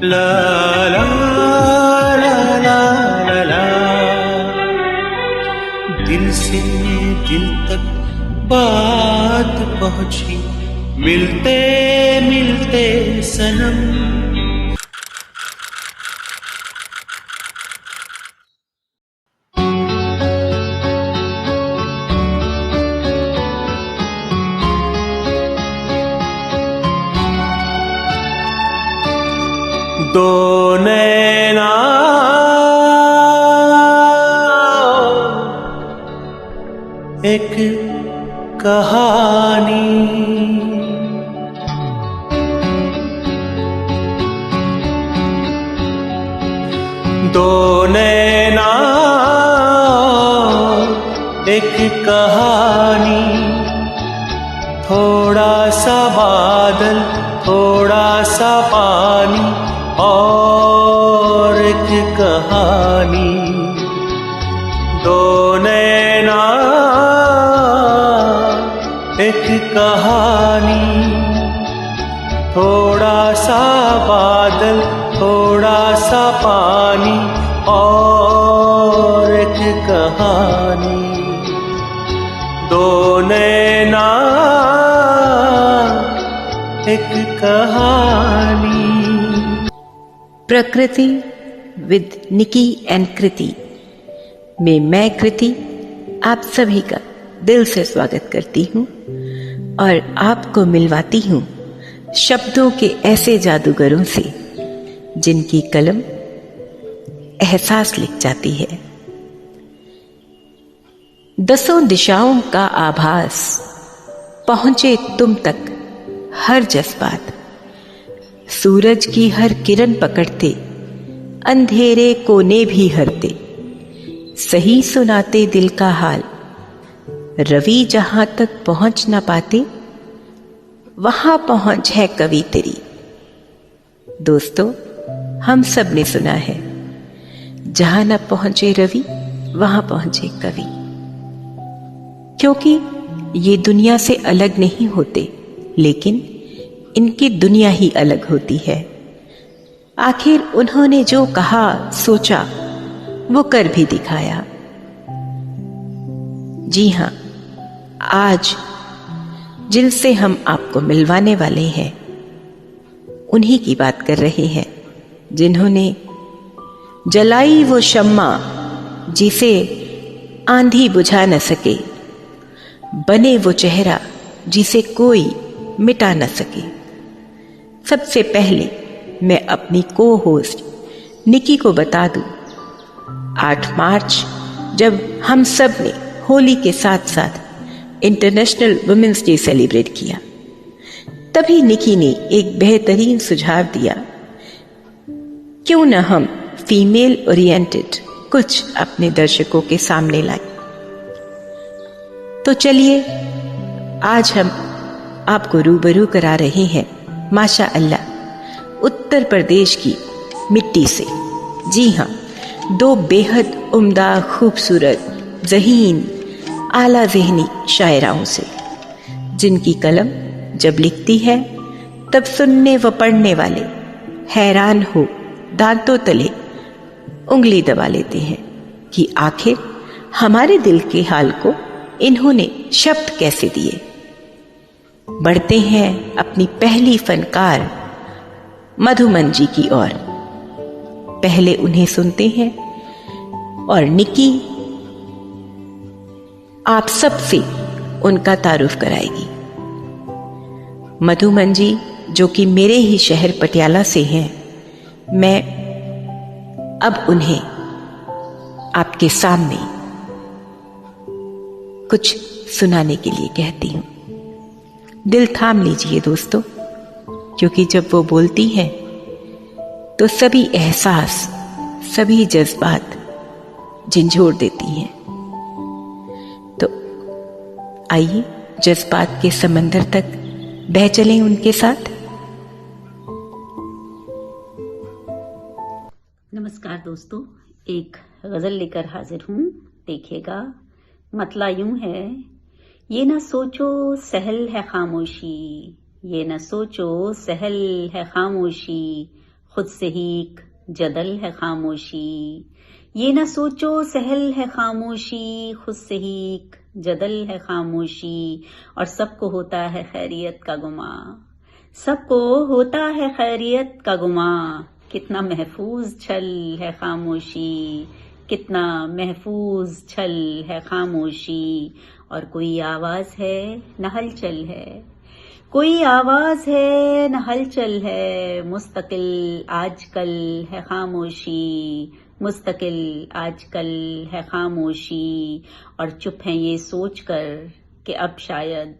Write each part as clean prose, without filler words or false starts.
ला ला ला ला ला ला। दिल से दिल तक बात पहुंची, मिलते मिलते सनम। दो नैना एक कहानी, दो नैना एक कहानी। थोड़ा सा बादल, थोड़ा सा पानी और एक कहानी। दो नैना एक कहानी। थोड़ा सा बादल, थोड़ा सा पानी और एक कहानी। दो नैना एक कहानी। प्रकृति विद निकी एंड कृति में मैं कृति आप सभी का दिल से स्वागत करती हूँ और आपको मिलवाती हूँ शब्दों के ऐसे जादूगरों से जिनकी कलम एहसास लिख जाती है। दसों दिशाओं का आभास पहुंचे तुम तक हर जज्बात। सूरज की हर किरण पकड़ते अंधेरे कोने भी हरते। सही सुनाते दिल का हाल, रवि जहां तक पहुंच न पाते वहां पहुंच है कवि तेरी। दोस्तों, हम सब ने सुना है, जहां न पहुंचे रवि वहां पहुंचे कवि। क्योंकि ये दुनिया से अलग नहीं होते, लेकिन इनकी दुनिया ही अलग होती है। आखिर उन्होंने जो कहा सोचा वो कर भी दिखाया। जी हां, आज जिनसे हम आपको मिलवाने वाले हैं उन्हीं की बात कर रहे हैं, जिन्होंने जलाई वो शम्मा जिसे आंधी बुझा न सके, बने वो चेहरा जिसे कोई मिटा न सके। सबसे पहले मैं अपनी को होस्ट निकी को बता दूं, 8 मार्च जब हम सब ने होली के साथ साथ इंटरनेशनल वुमेन्स डे सेलिब्रेट किया, तभी निकी ने एक बेहतरीन सुझाव दिया, क्यों न हम फीमेल ओरिएंटेड कुछ अपने दर्शकों के सामने लाएं। तो चलिए आज हम आपको रूबरू करा रहे हैं माशा अल्लाह उत्तर प्रदेश की मिट्टी से। जी हाँ, 2 बेहद उम्दा, खूबसूरत, ज़हीन, आला ज़हनी शायराओं से, जिनकी कलम जब लिखती है तब सुनने व पढ़ने वाले हैरान हो दांतों तले उंगली दबा लेते हैं कि आखिर हमारे दिल के हाल को इन्होंने शब्द कैसे दिए। बढ़ते हैं अपनी पहली फनकार मधुमन जी की ओर। पहले उन्हें सुनते हैं और निकी आप सबसे उनका तारुफ कराएगी। मधुमन जी, जो कि मेरे ही शहर पटियाला से हैं, मैं अब उन्हें आपके सामने कुछ सुनाने के लिए कहती हूं। दिल थाम लीजिए दोस्तों, क्योंकि जब वो बोलती हैं तो सभी एहसास, सभी जज्बात झंझोर देती हैं। तो आइए जज्बात के समंदर तक बह चलें उनके साथ। नमस्कार दोस्तों, एक गजल लेकर हाजिर हूँ। देखिएगा, मतला यूं है ये न सोचो सहल है खामोशी, ये न सोचो सहल है खामोशी, खुद से ही एक जदल है खामोशी। ये न सोचो सहल है खामोशी, खुद से ही एक जदल है खामोशी। और सबको होता है खैरियत का गुमा, सबको होता है खैरियत का गुमा। कितना महफूज छल है खामोशी, कितना महफूज छल है खामोशी। और कोई आवाज है न हलचल है, कोई आवाज है न हलचल है। मुस्तकिल आजकल है खामोशी, मुस्तकिल आजकल है खामोशी। और चुप है ये सोचकर कि अब शायद,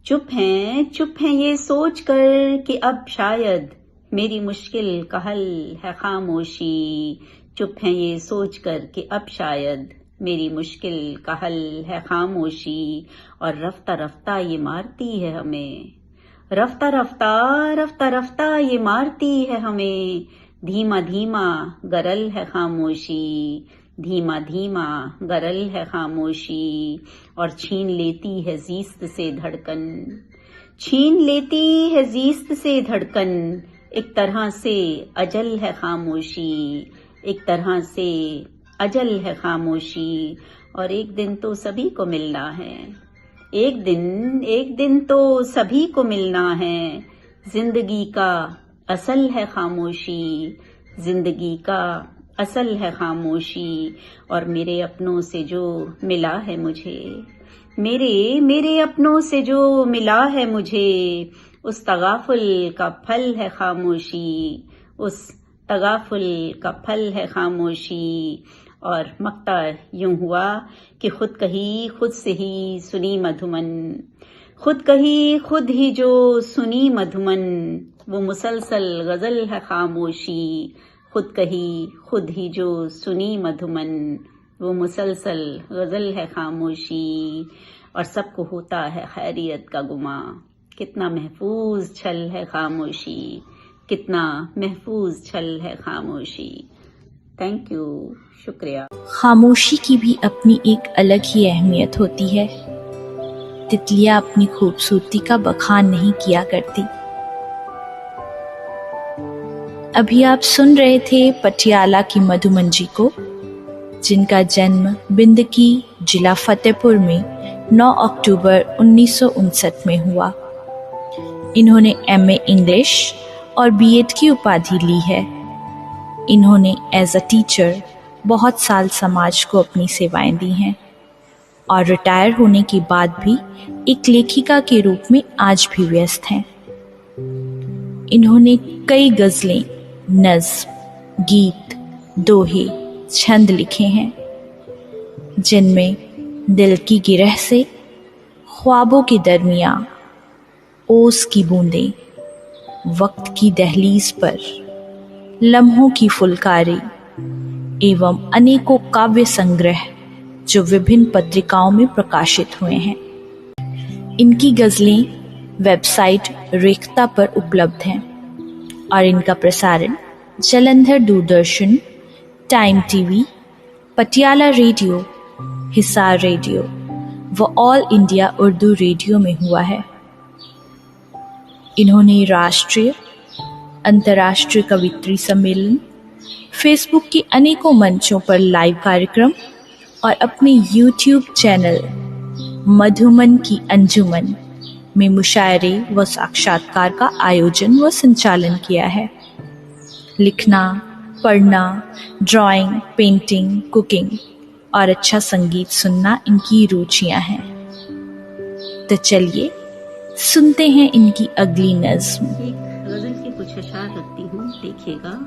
चुप हैं ये सोचकर कि अब शायद मेरी मुश्किल का हल है खामोशी। चुप हैं ये सोचकर कि अब शायद मेरी मुश्किल का हल है खामोशी। और रफ्ता रफ्ता ये मारती है हमें, रफ्ता रफ्ता रफ्ता रफ्ता ये मारती है हमें। धीमा धीमा गरल है खामोशी, धीमा धीमा गरल है खामोशी। और छीन लेती है जीस्त से धड़कन, छीन लेती है जीस्त से धड़कन। एक तरह से अजल है खामोशी, एक तरह से अजल है खामोशी। और एक दिन तो सभी को मिलना है, एक दिन तो सभी को मिलना है। जिंदगी का असल है खामोशी, जिंदगी का असल है खामोशी। और मेरे अपनों से जो मिला है मुझे, मेरे अपनों से जो मिला है मुझे, उस तगाफुल का फल है खामोशी, उस तगाफुल का फल है खामोशी। और मक्ता यूं हुआ कि खुद कही खुद से ही सुनी मधुमन, खुद कही खुद ही जो सुनी मधुमन। वो मुसलसल गजल है खामोशी, खुद कही खुद ही जो सुनी मधुमन। वो मुसलसल गजल है खामोशी। और सबको होता है खैरियत का गुमा। कितना महफूज छल है खामोशी, कितना महफूज छल है खामोशी। थैंक यू, शुक्रिया। खामोशी की भी अपनी एक अलग ही अहमियत होती है। तितलियां अपनी खूबसूरती का बखान नहीं किया करती। अभी आप सुन रहे थे पटियाला की मधुमन जी को, जिनका जन्म बिंदकी जिला फतेहपुर में 9 अक्टूबर 1959 में हुआ। इन्होंने एमए इंग्लिश और बीएड की उपाधि ली है। इन्होंने एज अ टीचर बहुत साल समाज को अपनी सेवाएं दी हैं और रिटायर होने के बाद भी एक लेखिका के रूप में आज भी व्यस्त हैं। इन्होंने कई गजलें, नज़्म, गीत, दोहे, छंद लिखे हैं, जिनमें दिल की गिरह से, ख्वाबों के दरमियां, ओस की बूंदें, वक्त की दहलीज पर, लम्हों की फुलकारी एवं अनेकों काव्य संग्रह जो विभिन्न पत्रिकाओं में प्रकाशित हुए हैं। इनकी गजलें वेबसाइट रेखता पर उपलब्ध हैं और इनका प्रसारण Jalandhar Doordarshan, time TV, Patiala radio, Hisar radio व ऑल इंडिया उर्दू रेडियो में हुआ है। इन्होंने राष्ट्रीय, अंतर्राष्ट्रीय कवित्री सम्मेलन, फेसबुक के अनेकों मंचों पर लाइव कार्यक्रम और अपने यूट्यूब चैनल मधुमन की अंजुमन में मुशायरे व साक्षात्कार का आयोजन व संचालन किया है। लिखना, पढ़ना, ड्राइंग, पेंटिंग, कुकिंग और अच्छा संगीत सुनना इनकी रुचियां हैं। तो चलिए सुनते हैं इनकी अगली नज़्म। एक गजल के कुछ अशार रखती हूँ, देखिएगा।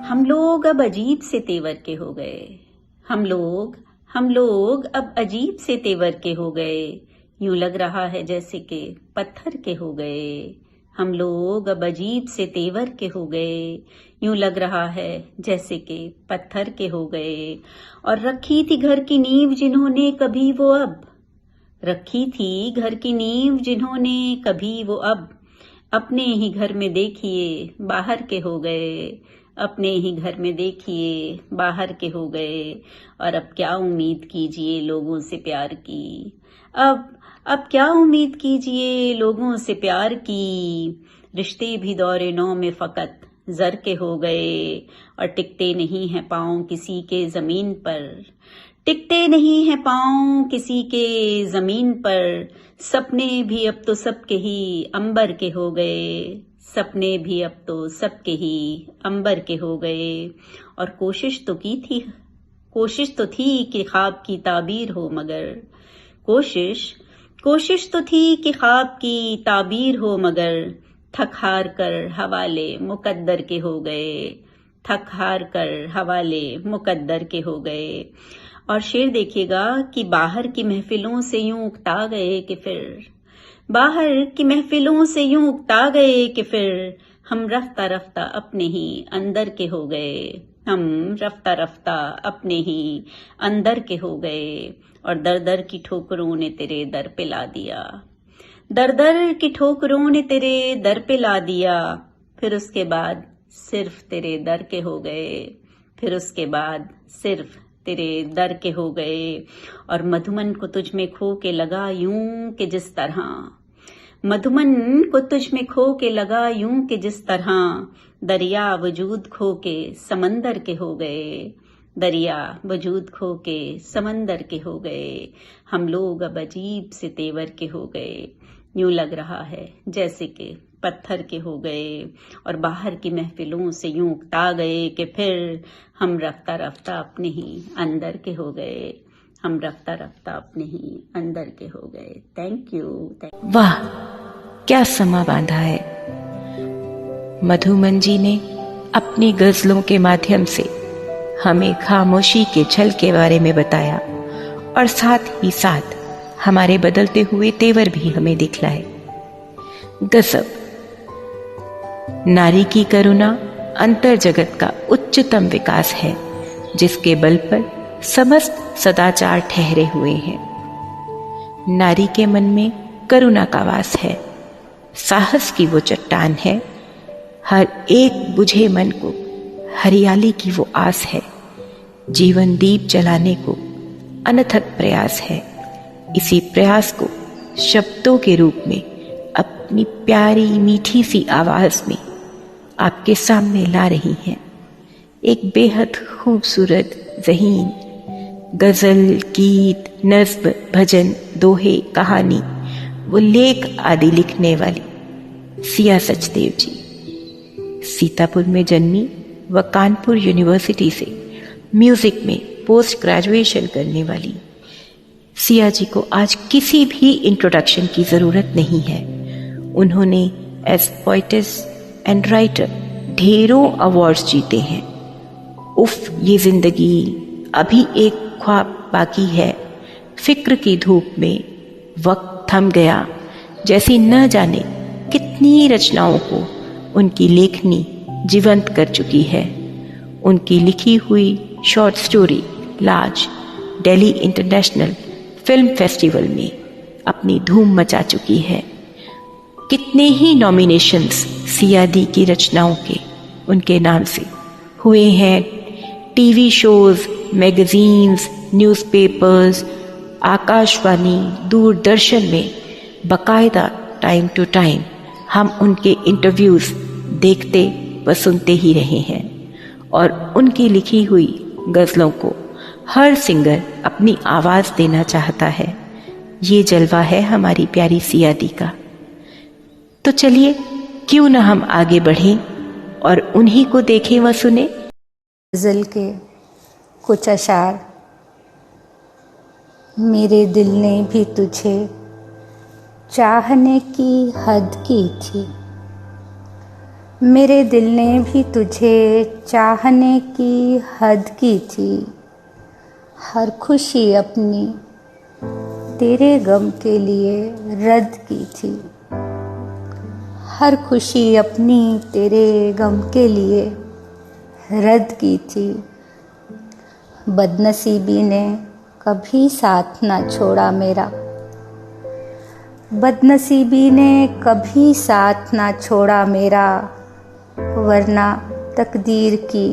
हम लोग अब अजीब से तेवर के हो गए, हम लोग अब अजीब से तेवर के हो गए। यूं लग रहा है जैसे कि पत्थर के हो गए। हम लोग अब अजीब से तेवर के हो गए, यूं लग रहा है जैसे कि पत्थर के हो गए। और रखी थी घर की नींव जिन्होंने कभी वो अब, रखी थी घर की नींव जिन्होंने कभी वो अब, अपने ही घर में देखिए बाहर के हो गए, अपने ही घर में देखिए बाहर के हो गए। और अब क्या उम्मीद कीजिए लोगों से प्यार की, अब क्या उम्मीद कीजिए लोगों से प्यार की, रिश्ते भी दौरे नौ में फकत जर के हो गए, और टिकते नहीं हैं पाँव किसी के जमीन पर, टिकते नहीं हैं पाँव किसी के जमीन पर, सपने भी अब तो सबके ही अंबर के हो गए, सपने भी अब तो सबके ही अंबर के हो गए। और कोशिश तो थी कि ख्वाब की ताबीर हो, मगर कोशिश तो थी कि ख्वाब की ताबीर हो, मगर थक हार कर हवाले मुकद्दर के हो गए, थक हार कर हवाले मुकद्दर के हो गए। और शेर देखिएगा कि बाहर की महफिलों से यूं उकता गए कि फिर, बाहर की महफिलों से यूं उकता गए कि फिर, हम रफ्ता रफ्ता अपने ही अंदर के हो गए, हम रफ्ता रफ्ता अपने ही अंदर के हो गए। और दर दर की ठोकरों ने तेरे दर पे ला दिया, दर दर की ठोकरों ने तेरे दर पे ला दिया, फिर उसके बाद सिर्फ तेरे दर के हो गए, फिर उसके बाद सिर्फ तेरे दर के हो गए। और मधुमन को तुझ में खो के लगा यूं कि जिस तरह, मधुमन को तुझ में खो के लगा यूं कि जिस तरह, दरिया वजूद खो के समंदर के हो गए, दरिया वजूद खो के समंदर के हो गए। हम लोग अब अजीब से तेवर के हो गए, यूं लग रहा है जैसे कि पत्थर के हो गए, और बाहर की महफिलों से यूं उकता गए कि फिर, हम रफ्ता रफ्ता अपने ही अंदर के हो गए, हम रफ्ता रफ्ता अपने ही अंदर के हो गए। Thank you. वाह, क्या समा बांधा है। मधुमन जी ने अपनी गजलों के माध्यम से हमें खामोशी के छल के बारे में बताया, और साथ ही साथ हमारे बदलते हुए तेवर भी हमें दिखलाए। गजब। नारी की करुणा अंतर जगत का उच्चतम विकास है, जिसके बल पर समस्त सदाचार ठहरे हुए हैं। नारी के मन में करुणा का वास है, साहस की वो चट्टान है, हर एक बुझे मन को हरियाली की वो आस है, जीवन दीप जलाने को अनथक प्रयास है। इसी प्रयास को शब्दों के रूप में अपनी प्यारी मीठी सी आवाज में आपके सामने ला रही हैं एक बेहद खूबसूरत ज़हीन गज़ल, गीत, नज़्म, भजन, दोहे, कहानी वो लेख आदि लिखने वाली सिया सचदेव जी। सीतापुर में जन्मी व कानपुर यूनिवर्सिटी से म्यूजिक में पोस्ट ग्रेजुएशन करने वाली सिया जी को आज किसी भी इंट्रोडक्शन की ज़रूरत नहीं है। उन्होंने एज पोइटेस एंड राइटर ढेरों अवार्ड्स जीते हैं। उफ ये जिंदगी, अभी एक ख्वाब बाकी है, फिक्र की धूप में वक्त थम गया, जैसी न जाने कितनी रचनाओं को उनकी लेखनी जीवंत कर चुकी है। उनकी लिखी हुई शॉर्ट स्टोरी लाज दिल्ली इंटरनेशनल फिल्म फेस्टिवल में अपनी धूम मचा चुकी है। कितने ही नॉमिनेशंस सिया दी की रचनाओं के उनके नाम से हुए हैं। TV shows, magazines, newspapers, Akashvani, Doordarshan में बकायदा टाइम टू टाइम हम उनके इंटरव्यूज़ देखते व सुनते ही रहे हैं, और उनकी लिखी हुई गज़लों को हर सिंगर अपनी आवाज़ देना चाहता है। ये जलवा है हमारी प्यारी सिया दी का। तो चलिए क्यों न हम आगे बढ़ें और उन्हीं को देखें व सुने। गज़ल के कुछ अशार। मेरे दिल ने भी तुझे चाहने की हद की थी, मेरे दिल ने भी तुझे चाहने की हद की थी, हर खुशी अपनी तेरे गम के लिए रद्द की थी, हर खुशी अपनी तेरे गम के लिए रद्द की थी। बदनसीबी ने कभी साथ ना छोड़ा मेरा, बदनसीबी ने कभी साथ ना छोड़ा मेरा, वरना तकदीर की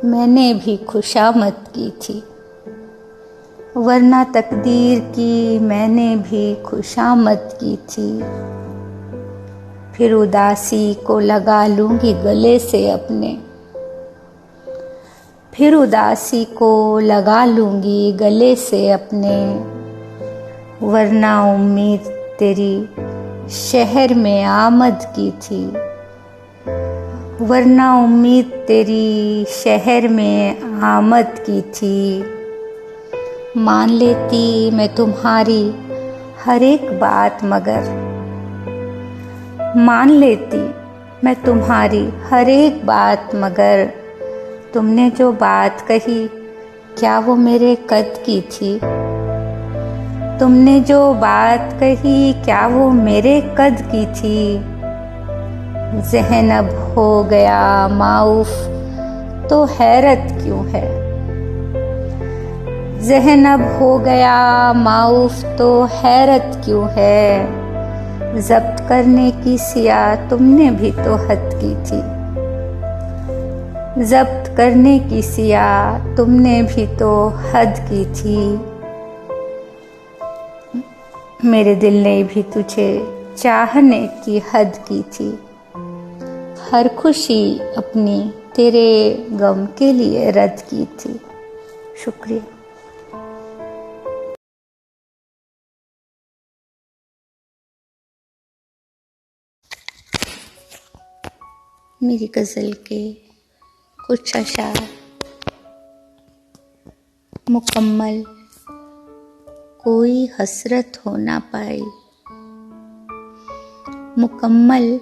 मैंने भी खुशामद की थी, वरना तकदीर की मैंने भी खुशामद की थी। फिर उदासी को लगा लूंगी गले से अपने, फिर उदासी को लगा लूंगी गले से अपने, वरना उम्मीद तेरी शहर में आमद की थी, वरना उम्मीद तेरी शहर में आमद की थी। मान लेती मैं तुम्हारी हर एक बात मगर, मान लेती मैं तुम्हारी हर एक बात मगर, तुमने जो बात कही क्या वो मेरे कद की थी, तुमने जो बात कही क्या वो मेरे कद की थी। ज़हन अब हो गया माऊफ तो हैरत क्यों है, ज़हन अब हो गया माऊफ तो हैरत क्यों है। ज़ब्त करने की सिया तुमने भी तो हद की थी, ज़ब्त करने की सिया तुमने भी तो हद की थी। मेरे दिल ने भी तुझे चाहने की हद की थी, हर खुशी अपनी तेरे गम के लिए रद्द की थी। शुक्रिया। मेरी गज़ल के कुछ अशार। मुकम्मल कोई हसरत हो ना पाई, मुकम्मल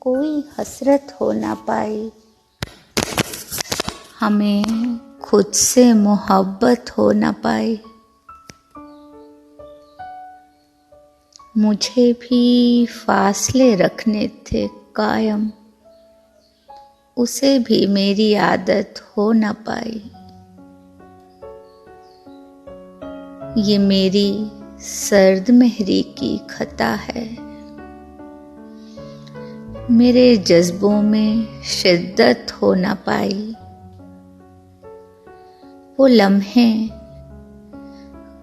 कोई हसरत हो ना पाई, हमें खुद से मोहब्बत हो ना पाई। मुझे भी फासले रखने थे कायम, उसे भी मेरी आदत हो ना पाई। ये मेरी सर्द मेहरी की खता है, मेरे जज्बों में शिद्दत हो ना पाई। वो लम्हे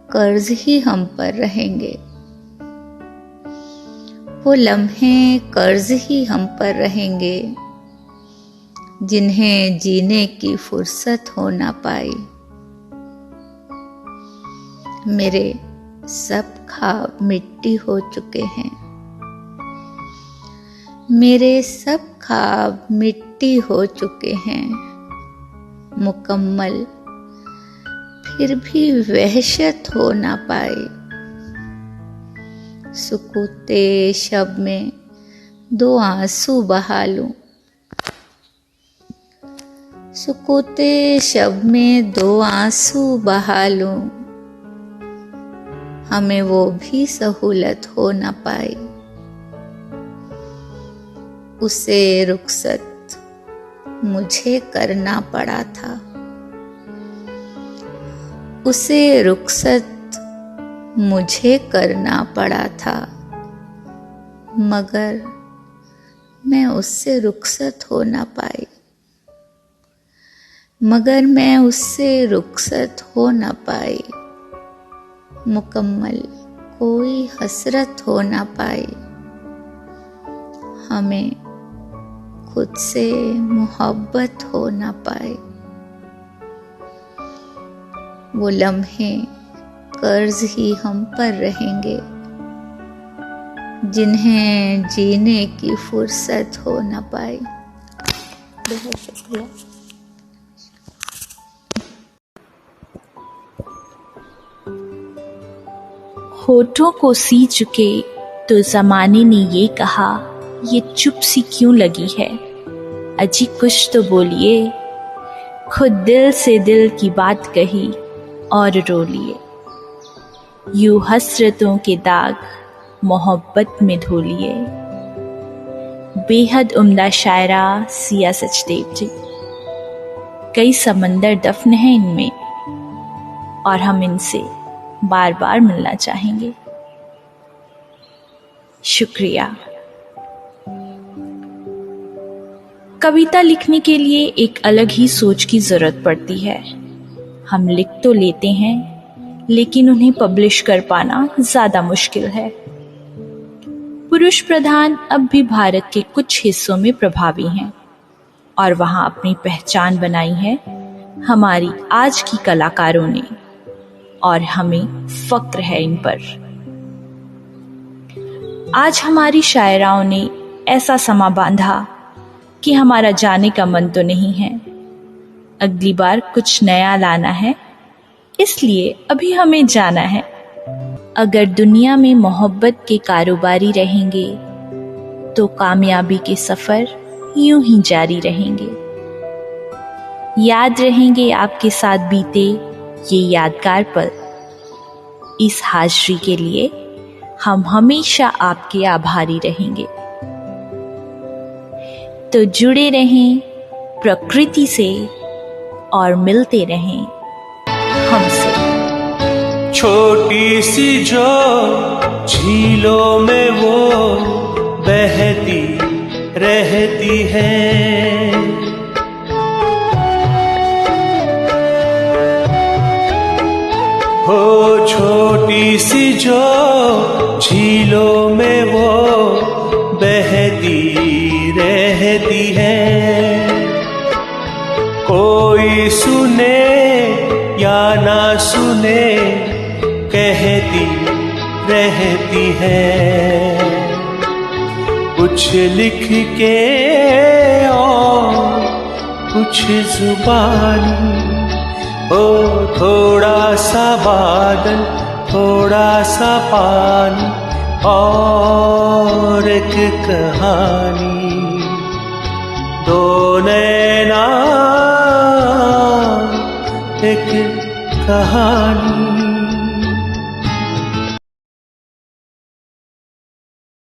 कर्ज ही हम पर रहेंगे, वो लम्हे कर्ज ही हम पर रहेंगे, जिन्हें जीने की फुर्सत हो ना पाई। मेरे सब ख्वाब मिट्टी हो चुके हैं, मेरे सब ख्वाब मिट्टी हो चुके हैं। मुकम्मल फिर भी वहशत हो ना पाई। सुकूते शब में दो आंसू बहा लूं, सुकूते शब में दो आंसू बहा लूं, हमें वो भी सहूलत हो ना पाई। उसे रुखसत मुझे करना पड़ा था, उसे रुखसत मुझे करना पड़ा था, मगर मैं उससे रुखसत हो ना पाई, मगर मैं उससे रुखसत हो ना पाई। मुकम्मल कोई हसरत हो ना पाई, हमें खुद से मोहब्बत हो ना पाई। वो लम्हे कर्ज ही हम पर रहेंगे, जिन्हें जीने की फुर्सत हो ना पाई। बहुत शुक्रिया। होठों को सी चुके तो जमाने ने ये कहा, ये चुप सी क्यों लगी है, अजी कुछ तो बोलिए। खुद दिल से दिल की बात कही और रो लिए। यूं हसरतों के दाग मोहब्बत में धो लिए। बेहद उम्दा शायरा सिया सचदेव जी। कई समंदर दफन हैं इनमें और हम इनसे बार बार मिलना चाहेंगे। शुक्रिया। कविता लिखने के लिए एक अलग ही सोच की जरूरत पड़ती है। हम लिख तो लेते हैं लेकिन उन्हें पब्लिश कर पाना ज़्यादा मुश्किल है। पुरुष प्रधान अब भी भारत के कुछ हिस्सों में प्रभावी हैं और वहाँ अपनी पहचान बनाई है हमारी आज की कलाकारों ने, और हमें फक्र है इन पर। आज हमारी शायराओं ने ऐसा समा बांधा कि हमारा जाने का मन तो नहीं है। अगली बार कुछ नया लाना है, इसलिए अभी हमें जाना है। अगर दुनिया में मोहब्बत के कारोबारी रहेंगे तो कामयाबी के सफर यूं ही जारी रहेंगे। याद रहेंगे आपके साथ बीते ये यादगार पल। इस हाजिरी के लिए हम हमेशा आपके आभारी रहेंगे। तो जुड़े रहें प्रकृति से और मिलते रहें हमसे। छोटी सी जो झीलों में वो बहती रहती है, हो छोटी सी जो झीलों में वो बहती रहती है। कोई सुने या ना सुने कहती रहती है, कुछ लिख के और कुछ जुबानी। ओ थोड़ा सा बादल, थोड़ा सा पानी और एक कहानी। दो नैना एक कहानी।